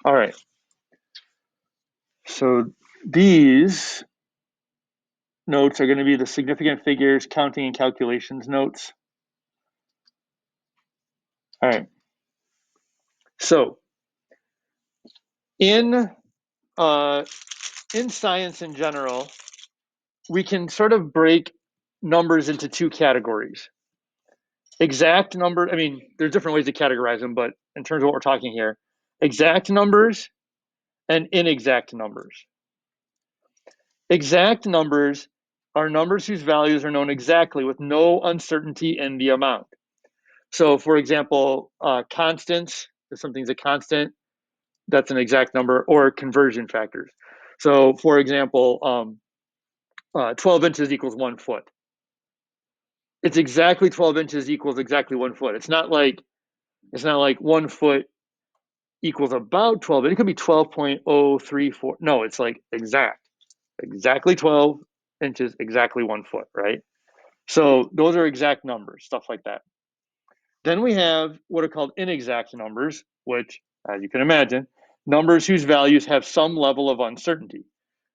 All right. So these notes are going to be the significant figures, counting, and calculations notes. All right. So in science in general, we can sort of break numbers into two categories. Exact number, I mean, there's different ways to categorize them, but in terms of what we're talking here, exact numbers and inexact numbers. Exact numbers are numbers whose values are known exactly with no uncertainty in the amount. So, for example, constants, if something's a constant, that's an exact number, or conversion factors. So, for example, 12 inches equals 1 foot. It's exactly 12 inches equals exactly 1 foot. It's not like 1 foot equals about 12. It could be 12.034. No, it's like exactly 12 inches, exactly 1 foot, right? So those are exact numbers, stuff like that. Then we have what are called inexact numbers, which, as you can imagine, numbers whose values have some level of uncertainty.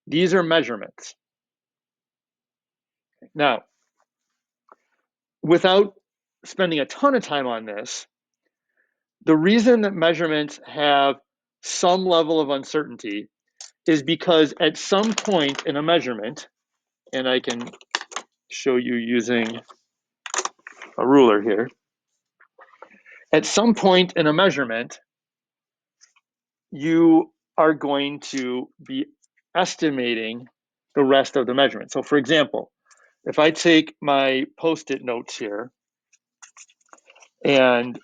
These are measurements. Now, without spending a ton of time on this, the reason that measurements have some level of uncertainty is because at some point in a measurement, and I can show you using a ruler here, at some point in a measurement, you are going to be estimating the rest of the measurement. So for example, if I take my Post-it notes here and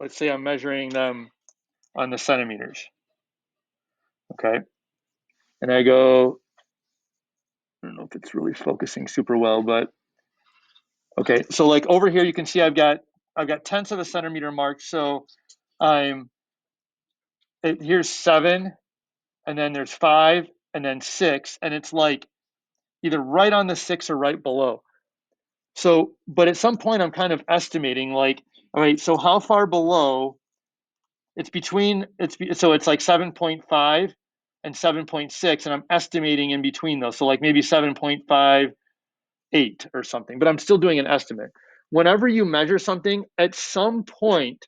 let's say I'm measuring them on the centimeters, okay? And I go, I don't know if it's really focusing super well, but okay. So like over here, you can see I've got tenths of a centimeter marked. So here's 7, and then there's 5, and then 6, and it's like either right on the 6 or right below. So, but at some point, I'm kind of estimating like, all right, so how far below? It's like 7.5 and 7.6, and I'm estimating in between those. So like maybe 7.58 or something, but I'm still doing an estimate. Whenever you measure something, at some point,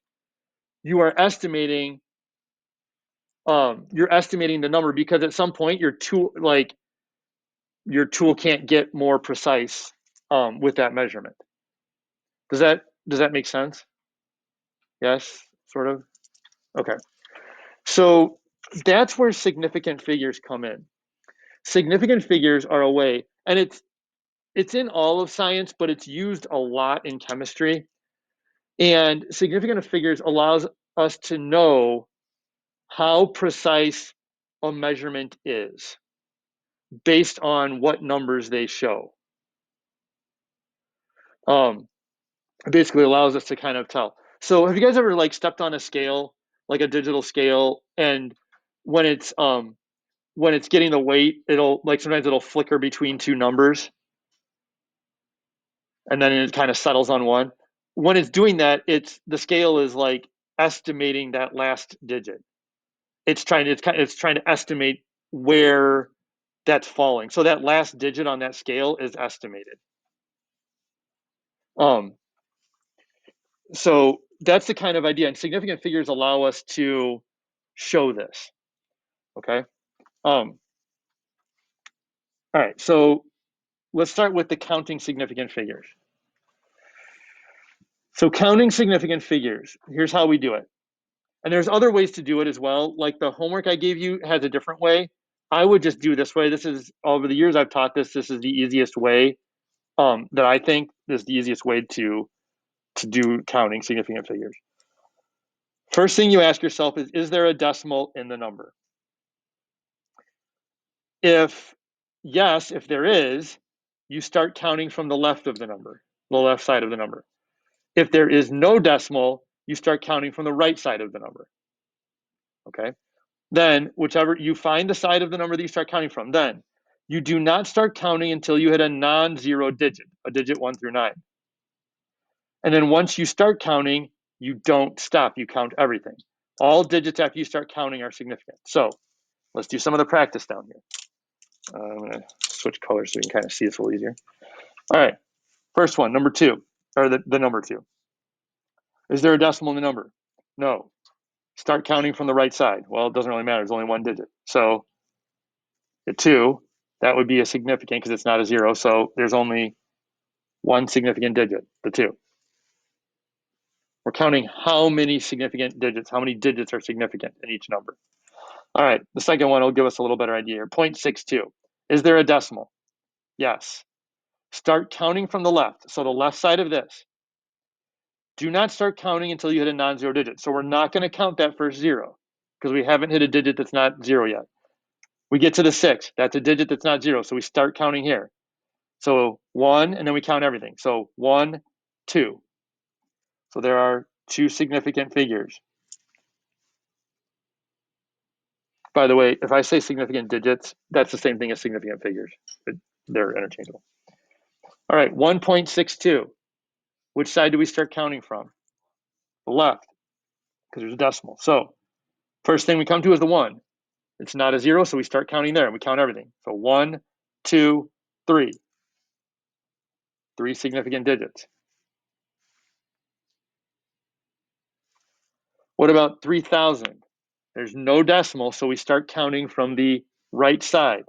you are estimating the number, because at some point your tool can't get more precise with that measurement. Does that make sense? Yes, sort of. Okay. So that's where significant figures come in. Significant figures are a way, and it's in all of science, but it's used a lot in chemistry. And significant figures allows us to know how precise a measurement is based on what numbers they show. It basically allows us to kind of tell. So have you guys ever like stepped on a scale, like a digital scale, and when it's getting the weight, it'll like sometimes it'll flicker between two numbers and then it kind of settles on one. When it's doing that, the scale is like estimating that last digit. It's trying to estimate where that's falling. So that last digit on that scale is estimated. Um, so that's the kind of idea, and significant figures allow us to show this. Okay. All right. So let's start with the counting significant figures. So counting significant figures, here's how we do it. And there's other ways to do it as well. Like the homework I gave you has a different way. I would just do this way. This is, over the years I've taught this. This is the easiest way. That I think is the easiest way to do counting significant figures. First thing you ask yourself is there a decimal in the number? If yes, if there is, you start counting from the left of the number, the left side of the number. If there is no decimal, you start counting from the right side of the number. Okay. Then, whichever you find the side of the number that you start counting from, then you do not start counting until you hit a non-zero digit, a digit 1 through 9. And then once you start counting, you don't stop, you count everything. All digits after you start counting are significant. So let's do some of the practice down here. I'm going to switch colors so you can kind of see this a little easier. All right, first one, number 2, or the number 2. Is there a decimal in the number? No. Start counting from the right side. Well, it doesn't really matter. There's only one digit. So the 2, that would be a significant because it's not a 0. So there's only one significant digit, the 2. We're counting how many significant digits, how many digits are significant in each number. All right, the second one will give us a little better idea here. 0.62. Is there a decimal? Yes. Start counting from the left. So the left side of this. Do not start counting until you hit a non-zero digit. So we're not going to count that first 0 because we haven't hit a digit that's not 0 yet. We get to the 6. That's a digit that's not 0. So we start counting here. So 1, and then we count everything. So 1, 2. So there are 2 significant figures. By the way, if I say significant digits, that's the same thing as significant figures. They're interchangeable. All right, 1.62. Which side do we start counting from? The left, because there's a decimal. So first thing we come to is the 1. It's not a 0, so we start counting there. We count everything. So 1, 2, 3. 3 significant digits. What about 3,000? There's no decimal, so we start counting from the right side.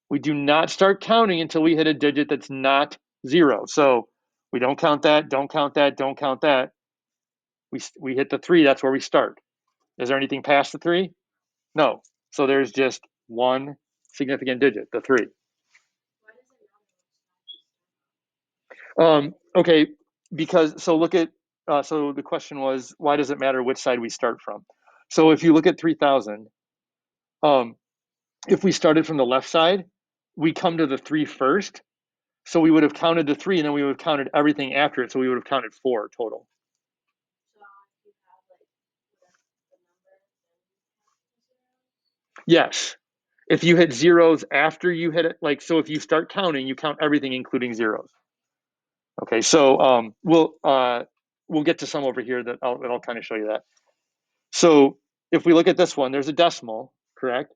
We do not start counting until we hit a digit that's not 0. So we don't count that, don't count that, don't count that. We hit the 3, that's where we start. Is there anything past the 3? No. So there's just one significant digit, the 3. Okay, because so look at so the question was, why does it matter which side we start from? So if you look at 3,000, if we started from the left side, we come to the 3 first. So we would have counted the 3, and then we would have counted everything after it. So we would have counted 4 total. Yes. If you hit zeros after you hit it, like, so if you start counting, you count everything, including zeros. Okay, so we'll get to some over here that'll kind of show you that. So if we look at this one, there's a decimal, correct?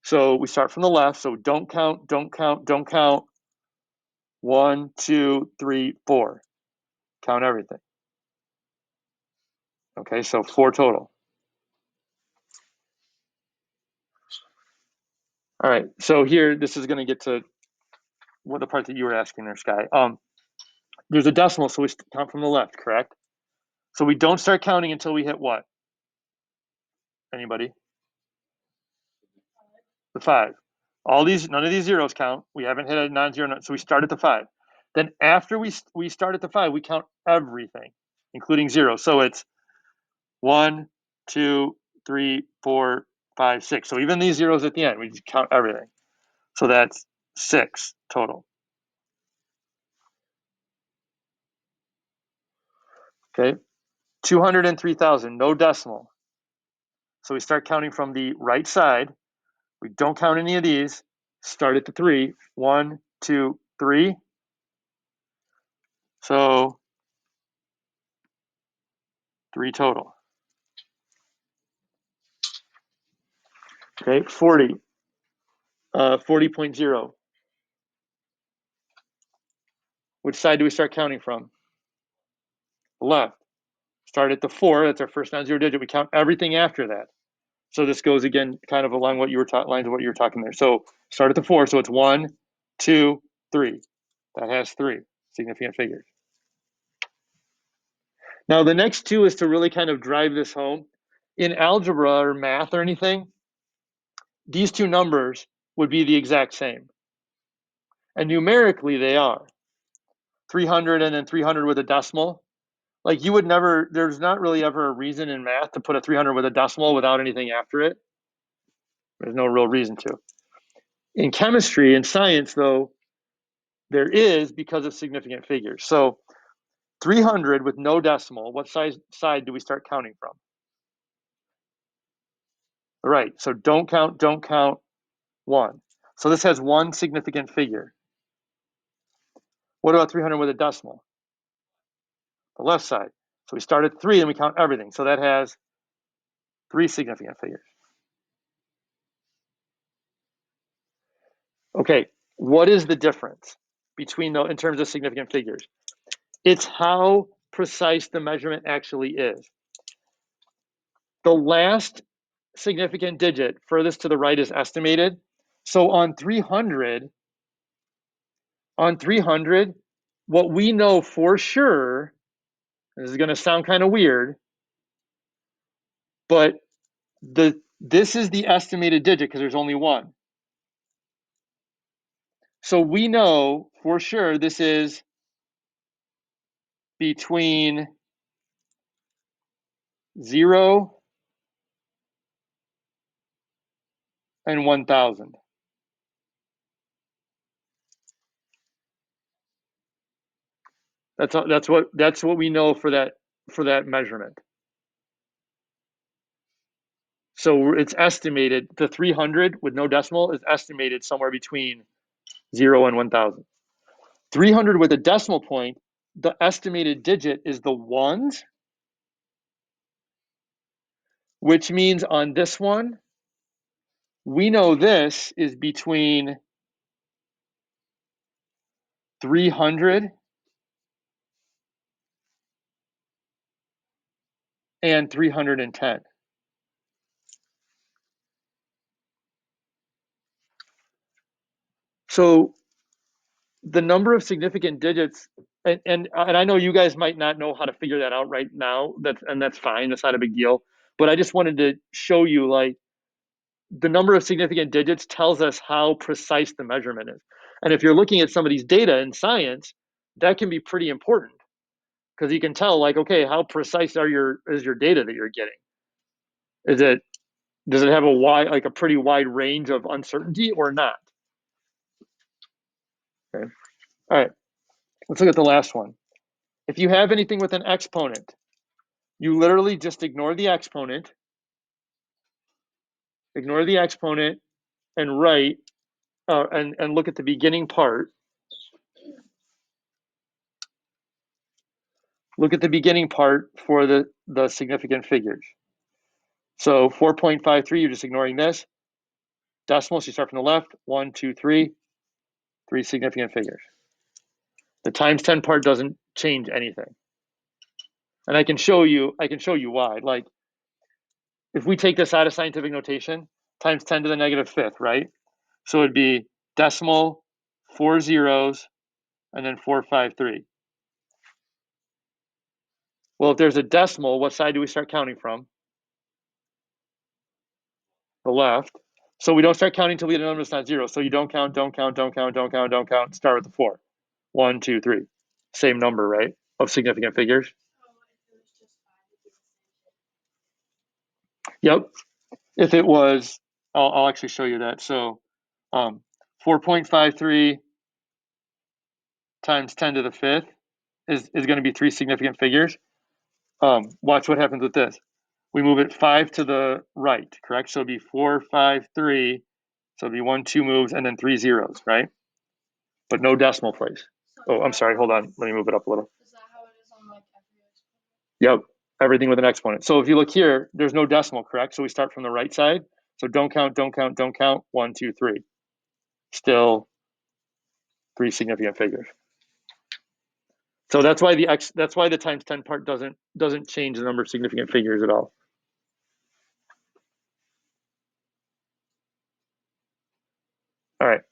So we start from the left. So don't count, don't count, don't count. 1, 2, 3, 4. Count everything. Okay, so 4 total. All right, so here, this is going to get to what the part that you were asking there, Sky. There's a decimal, so we count from the left, correct? So we don't start counting until we hit what? Anybody? The 5. None of these zeros count. We haven't hit a non-zero, so we start at the 5. Then after we start at the 5, we count everything, including 0. So it's 1, 2, 3, 4, 5, 6. So even these zeros at the end, we just count everything. So that's 6 total. Okay, 203,000, no decimal. So we start counting from the right side. We don't count any of these. Start at the 3. 1, 2, 3. So 3 total. Okay, 40. 40.0. Which side do we start counting from? The left. Start at the 4. That's our first non-zero digit. We count everything after that. So this goes again, kind of along what you were lines of what you were talking there. So start at the 4. So it's 1, 2, 3. That has 3 significant figures. Now the next 2 is to really kind of drive this home. In algebra or math or anything, these 2 numbers would be the exact same. And numerically they are. 300 and then 300 with a decimal. Like you would never, there's not really ever a reason in math to put a 300 with a decimal without anything after it. There's no real reason to. In chemistry and science, though, there is because of significant figures. So 300 with no decimal, what side do we start counting from? Right, so don't count 1. So this has 1 significant figure. What about 300 with a decimal? The left side. So we start at 3 and we count everything. So that has 3 significant figures. Okay, what is the difference between in terms of significant figures? It's how precise the measurement actually is. The last significant digit furthest to the right is estimated. So on 300, what we know for sure, this is going to sound kind of weird, but this is the estimated digit because there's only one. So we know for sure this is between 0 and 1,000. That's what we know for that measurement. So it's estimated, the 300 with no decimal is estimated somewhere between 0 and 1,000. 300 with a decimal point, the estimated digit is the ones, which means on this one, we know this is between 300 and 310. So the number of significant digits, and I know you guys might not know how to figure that out right now. That's fine. That's not a big deal. But I just wanted to show you, like, the number of significant digits tells us how precise the measurement is. And if you're looking at somebody's data in science, that can be pretty important because you can tell, like, okay, how precise is your data that you're getting? Does it have a pretty wide range of uncertainty or not? Okay. All right. Let's look at the last one. If you have anything with an exponent, you literally just ignore the exponent, and write and look at the beginning part. Look at the beginning part for the significant figures. So 4.53, you're just ignoring this. Decimals, you start from the left. 1, 2, 3. 3 significant figures. The times 10 part doesn't change anything. And I can show you why. Like, if we take this out of scientific notation, times 10 to the negative fifth, right? So it'd be decimal, 4 zeros, and then 453. Well, if there's a decimal, what side do we start counting from? The left. So we don't start counting until we get a number that's not 0. So you don't count, don't count, don't count, don't count, don't count. Start with the 4. 1, 2, 3. Same number, right? Of significant figures. Yep. If it was, I'll actually show you that. So 4.53 times 10 to the fifth is going to be 3 significant figures. Watch what happens with this. We move it 5 to the right, correct? So it'd be 4, 5, 3. So it'd be 1, 2 moves, and then 3 zeros, right? But no decimal place. Oh, I'm sorry. Hold on. Let me move it up a little. Is that how it is on like every exponent? Yep. Everything with an exponent. So if you look here, there's no decimal, correct? So we start from the right side. So don't count, don't count, don't count. 1, 2, 3. Still 3 significant figures. So that's why the times 10 part doesn't change the number of significant figures at all. All right.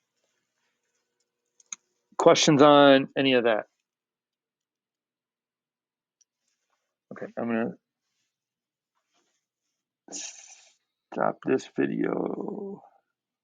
Questions on any of that? Okay, I'm gonna stop this video.